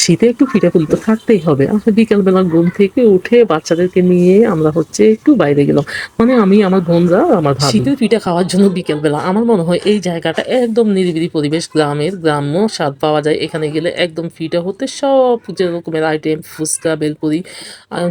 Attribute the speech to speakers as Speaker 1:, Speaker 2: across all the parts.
Speaker 1: শীতে একটু পিঠাপুলি তো থাকতেই হবে। আসলে বিকেলবেলা ঘুম থেকে উঠে বাচ্চাদেরকে নিয়ে আমরা হচ্ছে একটু বাইরে গেলাম। মানে আমি, আমার বোনরা, আমার ভাবি। শীতের পিঠা খাওয়ার জন্য বিকেলবেলা আমার মনে হয় এই জায়গাটা একদম নিরিবিলি পরিবেশ, গ্রামের গ্রাম্য স্বাদ পাওয়া যায় এখানে গেলে। একদম পিঠা হতে সব যে রকমের আইটেম, ফুচকা, বেলপুরি,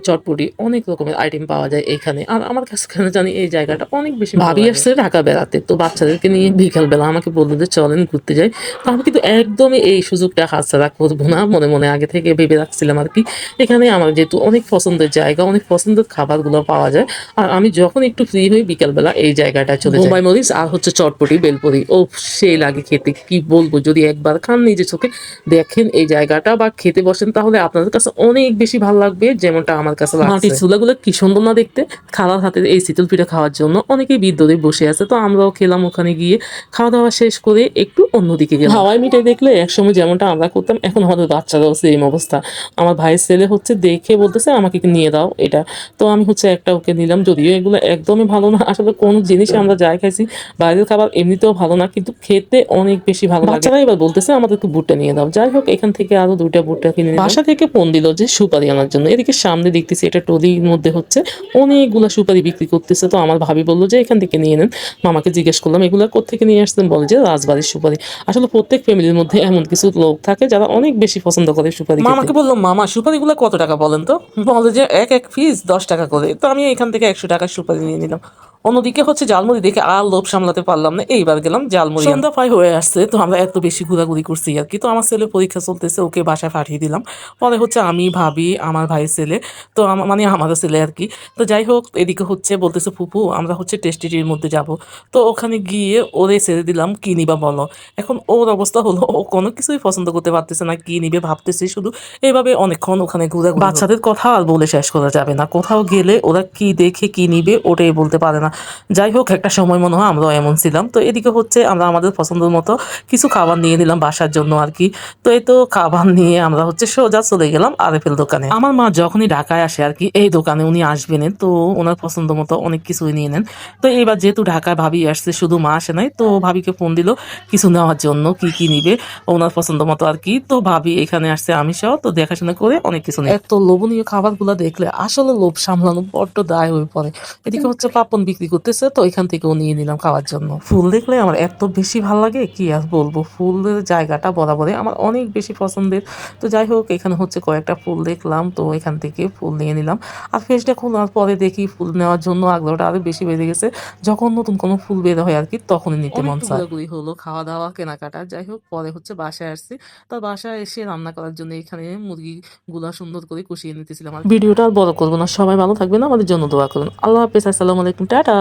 Speaker 1: চটপটি, অনেক রকমের আইটেম পাওয়া যায় এখানে। আর আমার কাছে কেন জানি এই জায়গাটা অনেক বেশি ভাবি আসছে ঢাকা বেড়াতে, তো বাচ্চাদেরকে নিয়ে বিকেলবেলা আমাকে বললো যে চলেন ঘুরতে যাই। তো আমি কিন্তু একদমই এই সুযোগটা হাতছাড়া করবো না, মনে মনে আগে থেকে ভেবে রাখছিলাম আর কি। এখানে আমার যেহেতু অনেক পছন্দের জায়গা, অনেক পছন্দের খাবারগুলো পাওয়া যায়, আর আমি যখন একটু ফ্রি হই বিকালবেলা এই জায়গাটায় চলে যাই। বোম্বাই মরিচ আর হচ্ছে চটপটি, বেলপুরি, ও সেই লাগে খেতে, কি বলবো। যদি একবার খান নিজে চোখে দেখেন এই জায়গাটা বা খেতে বসেন, তাহলে আপনাদের কাছে অনেক বেশি ভালো লাগবে, যেমনটা আমার কাছে লাগছে। মাটির চুলাগুলো কি সুন্দর না দেখতে। খালার হাতে এই শীতল পিঠা খাওয়ার জন্য অনেকেই ভিড় ধরে বসে আছে, তো আমরাও খেলাম। ওখানে গিয়ে খাওয়া দাওয়া শেষ করে একটু অন্যদিকে গেলাম। হাওয়াই মিঠাই দেখলে একসময় যেমনটা আমরা করতাম, এখন আমাদের বাচ্চারাও সেম অবস্থা। আমার ভাইয়ের ছেলে হচ্ছে দেখে বলতেছে আমাকে নিয়ে দাও এটা। তো আমি হচ্ছে একটা ওকে নিলাম, যদিও এগুলো একদমই ভালো না। আসলে কোন জিনিস আমরা যাই খাইছি, বাইরের খাবার এমনিতেও ভালো না, কিন্তু খেতে অনেক বেশি ভালো লাগে। বাচ্চারা এবার বলতেছে আমাদেরকে ভুট্টা নিয়ে দাও। যাই হোক, এখান থেকে আরো 2টা ভুট্টা কিনে নিলাম। বাসা থেকে ফোন দিল যে সুপারি আনার জন্য। এদিকে সামনে দেখতেছি এটা টলির মধ্যে হচ্ছে অনেকগুলা সুপারি বিক্রি করতেছে। তো আমার ভাবি বললো যে এখান থেকে নিয়ে নেন। মামাকে জিজ্ঞেস করলাম এগুলা কোত্থেকে নিয়ে আসতেন, বলে যে রাজবাড়ির সুপারি। আসলে প্রত্যেক ফ্যামিলির মধ্যে এমন কিছু লোক থাকে যারা অনেক বেশি পছন্দ করে সুপারি। মামাকে বললাম মামা সুপারিগুলো কত টাকা বলেন তো। বলে যে এক এক পিস 10 টাকা করে। তো আমি এখান থেকে 100 টাকার সুপারি নিয়ে নিলাম। অন্যদিকে হচ্ছে ঝালমুড়ি দেখে আর লোভ সামলাতে পারলাম না, এইবার গেলাম ঝালমুড়ি। সন্ধ্যা প্রায় হয়ে আসছে, তো আমরা এত বেশি ঘোরাঘুরি করছি আর কি। তো আমার ছেলে পরীক্ষা চলতেছে, ওকে বাসায় পাঠিয়ে দিলাম। পরে হচ্ছে আমি, ভাবি, আমার ভাইয়ের ছেলে, তো মানে আমাদের ছেলে আর কি। তো যাই হোক, এদিকে হচ্ছে বলতেছে ফুপু আমরা হচ্ছে টেস্টিটির মধ্যে যাব। তো ওখানে গিয়ে ওরে ছেড়ে দিলাম কি নিবা বলো। এখন ওর অবস্থা হলো ও কোনো কিছুই পছন্দ করতে পারতেছে না, কি নিবে ভাবতেছে শুধু। এইভাবে অনেকক্ষণ ওখানে ঘুরে। বাচ্চাদের কথা আর বলে শেষ করা যাবে না, কোথাও গেলে ওরা কি দেখে কি নিবে ওটাই বলতে পারে না। যাই হোক, একটা সময় মনে হয় আমরাও এমন ছিলাম। তো এদিকে হচ্ছে আমরা আমাদের পছন্দের মতো কিছু খাবার নিয়ে নিলাম বাসার জন্য আর কি। তো এই তো খাবার নিয়ে আমরা হচ্ছে সোজা চলে গেলাম আরএফএল দোকানে। আমার মা যখনই ঢাকায় আসে আর কি, এই দোকানে উনি আসবেন, তো ওনার পছন্দ মতো অনেক কিছুই নিয়ে নেন। তো এইবার যেহেতু ঢাকায় ভাবি আসছে, শুধু মা আসে নাই, তো ভাবিকে ফোন দিল কিছু নেওয়ার জন্য, কি কি নিবে ওনার পছন্দ মতো আর কি। তো ভাবি এখানে আসছে আমি সহ, তো দেখাশোনা করে অনেক কিছু নেই। এত লোভনীয় খাবারগুলো দেখলে আসলে লোভ সামলানো বড্ড দায় হয়ে পড়ে। এদিকে হচ্ছে পাপন বিক্রি করতেছে, তো এখান থেকেও নিয়ে নিলাম খাওয়ার জন্য। ফুল দেখলে আমার এত বেশি ভালো লাগে কি আর বলবো। ফুলের জায়গাটা বরাবরই আমার অনেক বেশি পছন্দের। তো যাই হোক, এখানে হচ্ছে কয়েকটা ফুল দেখলাম, তো এখান থেকে ফুল নিয়ে নিলাম। আর ফেসটা খোলার পরে দেখি ফুল নেওয়ার জন্য আগ্রহটা আরো বেশি বেড়ে গেছে। যখন নতুন কোনো ফুল বের হয় আর কি, তখনই নিতে মন চায়। ঘোরাঘুরি হলো, খাওয়া দাওয়া, কেনাকাটা। যাই হোক, পরে হচ্ছে বাসায় আসছি। তার বাসায় এসে রান্না করার জন্য এখানে মুরগি গুলা সুন্দর করে কষিয়ে নিতেছিলাম। ভিডিওটা আর বড় করবো না, সবাই ভালো থাকবেন, আমাদের জন্য দোয়া করুন। আল্লাহ হাফেজ, আসসালামু আলাইকুম, টাটা।